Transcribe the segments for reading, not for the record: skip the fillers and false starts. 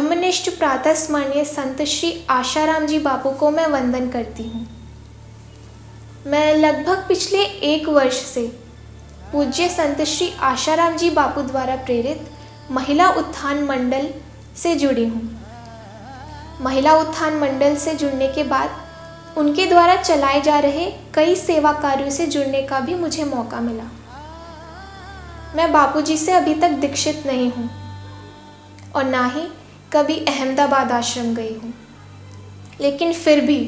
ब्रह्मनिष्ठ प्रातः स्मरणीय संत श्री आशाराम जी बापू को मैं वंदन करती हूँ। मैं लगभग पिछले 1 वर्ष से पूज्य संत श्री आशाराम जी बापू द्वारा प्रेरित महिला उत्थान मंडल से जुड़ी हूँ। महिला उत्थान मंडल से जुड़ने के बाद उनके द्वारा चलाए जा रहे कई सेवा कार्यों से जुड़ने का भी मुझे मौका मिला। मैं बापूजी से अभी तक दीक्षित नहीं हूँ और ना ही कभी अहमदाबाद आश्रम गई हूँ, लेकिन फिर भी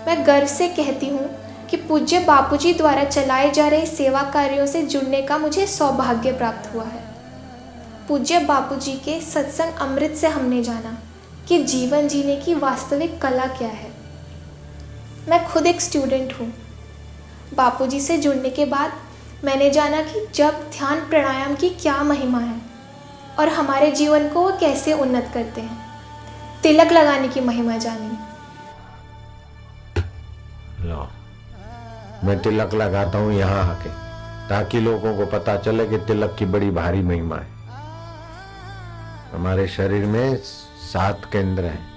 मैं गर्व से कहती हूँ कि पूज्य बापूजी द्वारा चलाए जा रहे सेवा कार्यों से जुड़ने का मुझे सौभाग्य प्राप्त हुआ है। पूज्य बापूजी के सत्संग अमृत से हमने जाना कि जीवन जीने की वास्तविक कला क्या है। मैं खुद एक स्टूडेंट हूँ। बापूजी से जुड़ने के बाद मैंने जाना कि जब ध्यान प्राणायाम की क्या महिमा है और हमारे जीवन को वो कैसे उन्नत करते हैं। तिलक लगाने की महिमा जानी। लो, मैं तिलक लगाता हूँ यहाँ आके, ताकि लोगों को पता चले कि तिलक की बड़ी भारी महिमा है। हमारे शरीर में 7 केंद्र हैं,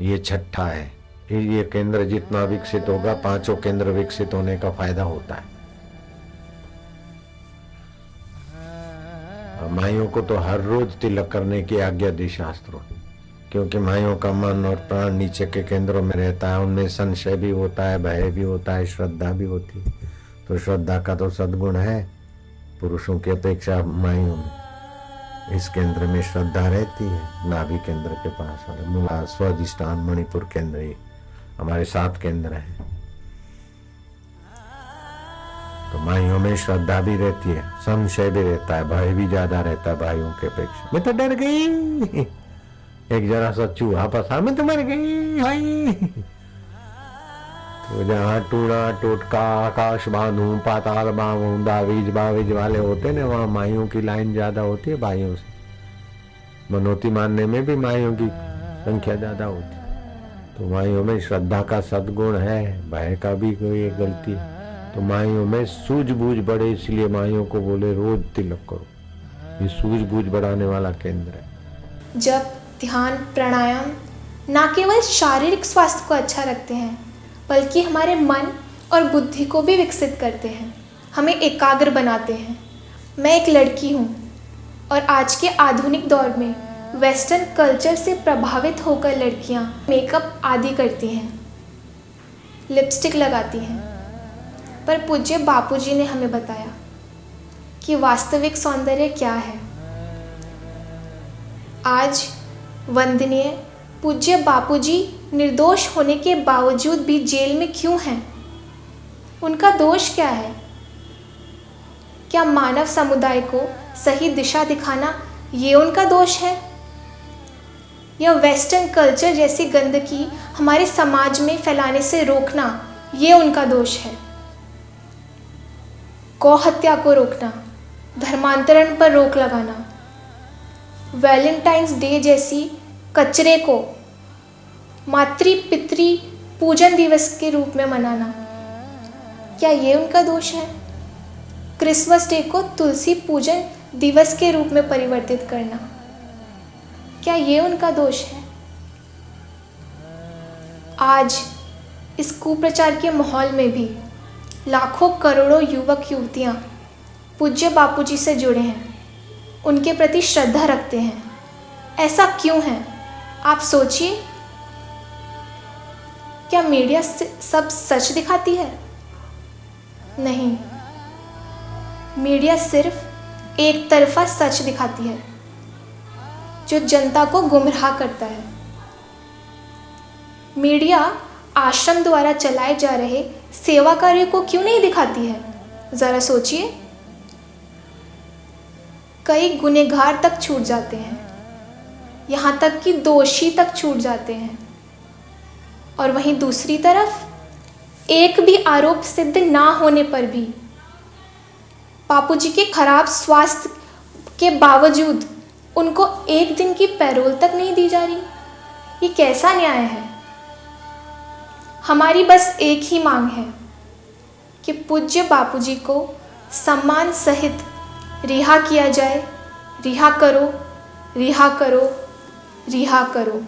ये 6ठा है। ये केंद्र जितना विकसित होगा, 5 केंद्र विकसित होने का फायदा होता है। माइयों को तो हर रोज तिलक करने की आज्ञा दी शास्त्रों, क्योंकि माइयों का मन और प्राण नीचे के केंद्रों में रहता है। उनमें संशय भी होता है, भय भी होता है, श्रद्धा भी होती है। तो श्रद्धा का तो सद्गुण है पुरुषों की अपेक्षा माइयों में। इस केंद्र में श्रद्धा रहती है, नाभि केंद्र के पास और मूला, स्वादिष्ठान, मणिपुर केंद्र, ये हमारे 7 केंद्र हैं। तो माइयों में श्रद्धा भी रहती है, संशय भी रहता है, भय भी ज्यादा रहता है भाइयों के अपेक्षा। मैं तो डर गई, एक जरा सा चूहा फंसा, मैं तो मर गई भाई। तो जहाँ टूणा टोटका, आकाश बांधू, पाताल बांधू, दावीज बावीज वाले होते ना, वहाँ माइयों की लाइन ज्यादा होती है भाइयों से। मनोती मानने में भी माइयों की संख्या ज्यादा होती है। तो माइयों में श्रद्धा का सद्गुण है, भय का भी कोई गलती है। तो माइयों में सूझबूझ बढ़े, इसलिए माइयों को बोले रोज तिलक करो। ये सूझबूझ बढ़ाने वाला केंद्र है। जब ध्यान प्राणायाम न केवल शारीरिक स्वास्थ्य को अच्छा रखते हैं, बल्कि हमारे मन और बुद्धि को भी विकसित करते हैं, हमें एकाग्र बनाते हैं। मैं एक लड़की हूँ और आज के आधुनिक दौर में वेस्टर्न कल्चर से प्रभावित होकर लड़कियाँ मेकअप आदि करती हैं, लिपस्टिक लगाती हैं। पर पूज्य बापूजी ने हमें बताया कि वास्तविक सौंदर्य क्या है। आज वंदनीय पूज्य बापूजी निर्दोष होने के बावजूद भी जेल में क्यों हैं? उनका दोष क्या है? क्या मानव समुदाय को सही दिशा दिखाना ये उनका दोष है, या वेस्टर्न कल्चर जैसी गंदगी हमारे समाज में फैलाने से रोकना ये उनका दोष है? गौ हत्या को रोकना, धर्मांतरण पर रोक लगाना, वैलेंटाइंस डे जैसी कचरे को मातृ पितृ पूजन दिवस के रूप में मनाना, क्या ये उनका दोष है? क्रिसमस डे को तुलसी पूजन दिवस के रूप में परिवर्तित करना, क्या ये उनका दोष है? आज इस कुप्रचार के माहौल में भी लाखों करोड़ों युवक युवतियाँ पूज्य बापूजी से जुड़े हैं, उनके प्रति श्रद्धा रखते हैं। ऐसा क्यों है? आप सोचिए, क्या मीडिया सब सच दिखाती है? नहीं, मीडिया सिर्फ एक तरफा सच दिखाती है, जो जनता को गुमराह करता है। मीडिया आश्रम द्वारा चलाए जा रहे सेवा कार्य को क्यों नहीं दिखाती है? जरा सोचिए। कई गुनहगार तक छूट जाते हैं, यहाँ तक कि दोषी तक छूट जाते हैं, और वहीं दूसरी तरफ एक भी आरोप सिद्ध ना होने पर भी बापूजी के खराब स्वास्थ्य के बावजूद उनको एक दिन की पैरोल तक नहीं दी जा रही। ये कैसा न्याय है? हमारी बस एक ही मांग है कि पूज्य बापूजी को सम्मान सहित रिहा किया जाए। रिहा करो, रिहा करो, रिहा करो।